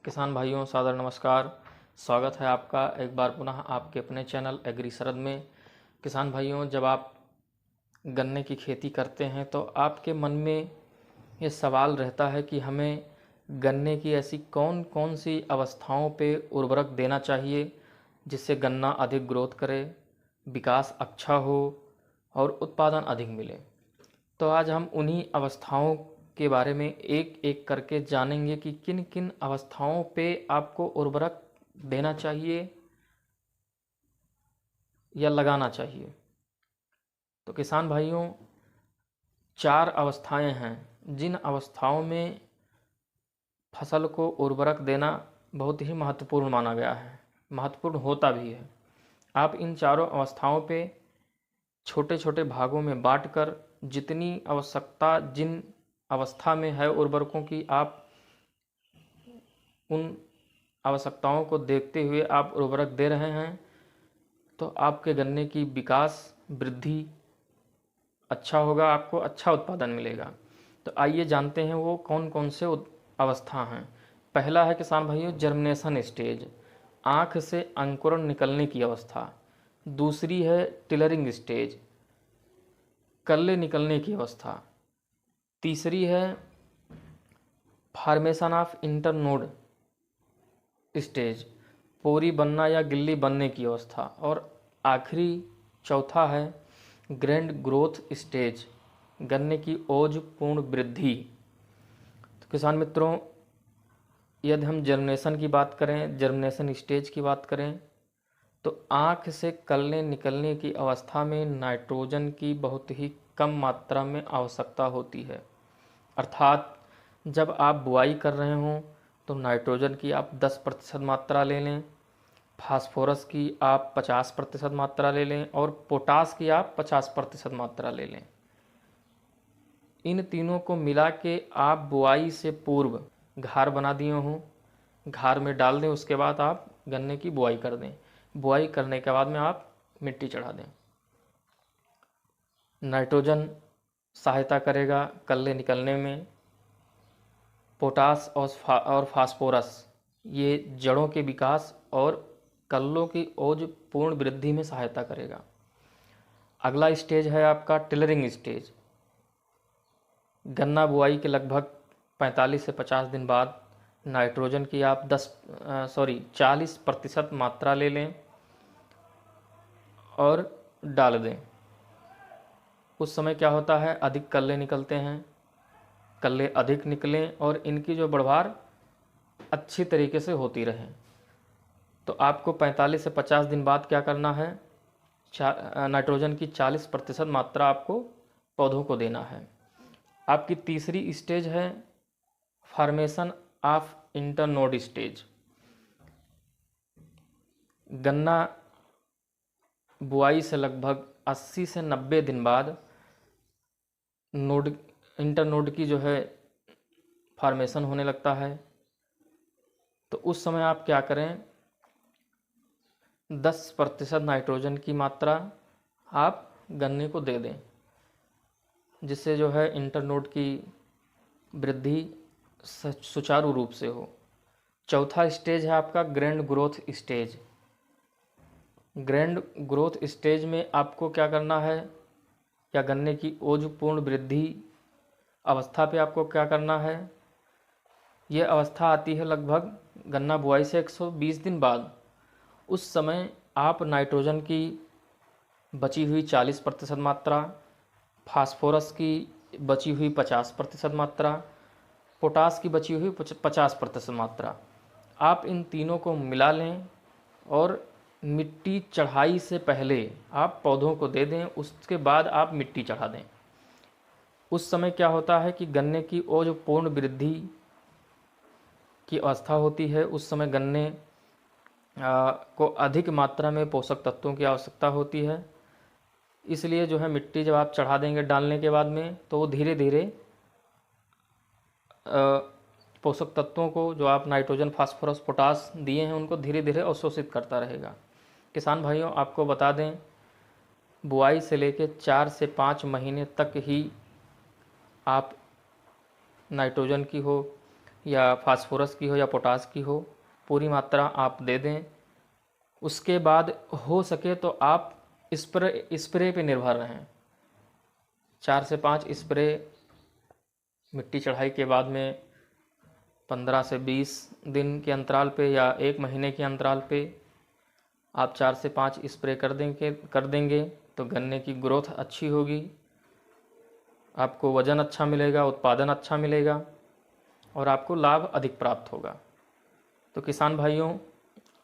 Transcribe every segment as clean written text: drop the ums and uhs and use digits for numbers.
किसान भाइयों सादर नमस्कार। स्वागत है आपका एक बार पुनः आपके अपने चैनल एग्री सरद में। किसान भाइयों, जब आप गन्ने की खेती करते हैं तो आपके मन में ये सवाल रहता है कि हमें गन्ने की ऐसी कौन कौन सी अवस्थाओं पे उर्वरक देना चाहिए जिससे गन्ना अधिक ग्रोथ करे, विकास अच्छा हो और उत्पादन अधिक मिले। तो आज हम उन्हीं अवस्थाओं के बारे में एक एक करके जानेंगे कि किन किन अवस्थाओं पे आपको उर्वरक देना चाहिए या लगाना चाहिए। तो किसान भाइयों, 4 अवस्थाएं हैं जिन अवस्थाओं में फसल को उर्वरक देना बहुत ही महत्वपूर्ण माना गया है, महत्वपूर्ण होता भी है। आप इन चारों अवस्थाओं पे छोटे छोटे भागों में बांटकर जितनी आवश्यकता जिन अवस्था में है उर्वरकों की, आप उन आवश्यकताओं को देखते हुए आप उर्वरक दे रहे हैं तो आपके गन्ने की विकास वृद्धि अच्छा होगा, आपको अच्छा उत्पादन मिलेगा। तो आइए जानते हैं वो कौन कौन से अवस्था हैं। पहला है किसान भाइयों जर्मिनेशन स्टेज, आँख से अंकुरण निकलने की अवस्था। दूसरी है टिलरिंग स्टेज, कल्ले निकलने की अवस्था। तीसरी है फॉर्मेशन ऑफ इंटरनोड स्टेज, पोरी बनना या गिल्ली बनने की अवस्था। और आखिरी चौथा है ग्रैंड ग्रोथ स्टेज, गन्ने की ओज पूर्ण वृद्धि। तो किसान मित्रों, यदि हम जर्मिनेशन की बात करें, जर्मिनेशन स्टेज की बात करें, तो आँख से कलने निकलने की अवस्था में नाइट्रोजन की बहुत ही कम मात्रा में आवश्यकता होती है। अर्थात जब आप बुआई कर रहे हों तो नाइट्रोजन की आप 10% मात्रा ले लें, फास्फोरस की आप 50% मात्रा ले लें और पोटास की आप 50% मात्रा ले लें। इन तीनों को मिला के आप बुआई से पूर्व घार बना दिए हों, घार में डाल दें, उसके बाद आप गन्ने की बुआई कर दें। बुआई करने के बाद में आप मिट्टी चढ़ा दें। नाइट्रोजन सहायता करेगा कल्ले निकलने में, पोटास और फास्फोरस ये जड़ों के विकास और कल्लों की ओज पूर्ण वृद्धि में सहायता करेगा। अगला स्टेज है आपका टिलरिंग स्टेज। गन्ना बुआई के लगभग 45 से 50 दिन बाद नाइट्रोजन की आप 40% मात्रा ले लें और डाल दें। उस समय क्या होता है, अधिक कल्ले निकलते हैं, कल्ले अधिक निकलें और इनकी जो बढ़वार अच्छी तरीके से होती रहे। तो आपको 45 से 50 दिन बाद क्या करना है, नाइट्रोजन की 40% मात्रा आपको पौधों को देना है। आपकी तीसरी स्टेज है फॉर्मेशन ऑफ इंटरनोड स्टेज। गन्ना बुआई से लगभग 80 से 90 दिन बाद नोड इंटरनोड की जो है फॉर्मेशन होने लगता है। तो उस समय आप क्या करें, 10% नाइट्रोजन की मात्रा आप गन्ने को दे दें, जिससे जो है इंटरनोड की वृद्धि सुचारू रूप से हो। चौथा स्टेज है आपका grand growth stage. Grand growth stage में आपको क्या करना है, या गन्ने की ओज पूर्ण वृद्धि अवस्था पे आपको क्या करना है, ये अवस्था आती है लगभग गन्ना बुआई से 120 दिन बाद। उस समय आप नाइट्रोजन की बची हुई 40% मात्रा, फास्फोरस की बची हुई 50% मात्रा, पोटास की बची हुई 50% मात्रा, आप इन तीनों को मिला लें और मिट्टी चढ़ाई से पहले आप पौधों को दे दें। उसके बाद आप मिट्टी चढ़ा दें। उस समय क्या होता है कि गन्ने की ओज पूर्ण वृद्धि की अवस्था होती है। उस समय गन्ने को अधिक मात्रा में पोषक तत्वों की आवश्यकता होती है। इसलिए जो है मिट्टी जब आप चढ़ा देंगे डालने के बाद में, तो वो धीरे धीरे पोषक तत्वों को जो आप नाइट्रोजन फास्फोरस पोटास दिए हैं उनको धीरे धीरे अवशोषित करता रहेगा। किसान भाइयों, आपको बता दें, बुआई से लेकर 4 से 5 महीने तक ही आप नाइट्रोजन की हो या फास्फोरस की हो या पोटास की हो, पूरी मात्रा आप दे दें। उसके बाद हो सके तो आप स्प्रे पे निर्भर रहें। 4 से 5 स्प्रे मिट्टी चढ़ाई के बाद में 15 से 20 दिन के अंतराल पे या 1 महीने के अंतराल पे आप 4 से 5 स्प्रे कर देंगे तो गन्ने की ग्रोथ अच्छी होगी, आपको वज़न अच्छा मिलेगा, उत्पादन अच्छा मिलेगा और आपको लाभ अधिक प्राप्त होगा। तो किसान भाइयों,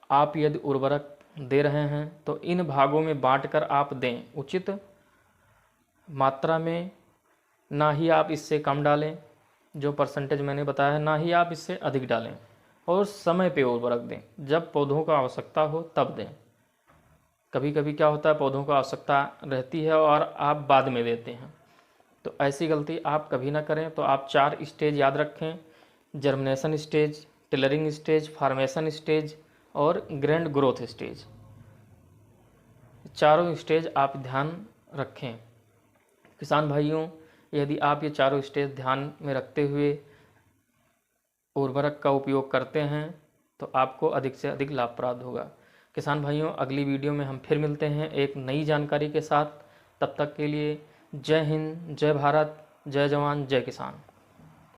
आप यदि उर्वरक दे रहे हैं तो इन भागों में बांटकर आप दें, उचित मात्रा में, ना ही आप इससे कम डालें जो परसेंटेज मैंने बताया है, ना ही आप इससे अधिक डालें, और समय पे उर्वरक दें। जब पौधों को आवश्यकता हो तब दें। कभी कभी क्या होता है, पौधों को आवश्यकता रहती है और आप बाद में देते हैं, तो ऐसी गलती आप कभी ना करें। तो आप 4 स्टेज याद रखें: germination stage, tillering stage, formation stage और ग्रैंड ग्रोथ स्टेज। चारों स्टेज आप ध्यान रखें। किसान भाइयों, यदि आप ये चारों स्टेज ध्यान में रखते हुए उर्वरक का उपयोग करते हैं तो आपको अधिक से अधिक लाभ प्राप्त होगा। किसान भाइयों, अगली वीडियो में हम फिर मिलते हैं एक नई जानकारी के साथ। तब तक के लिए जय हिंद, जय भारत, जय जवान, जय किसान।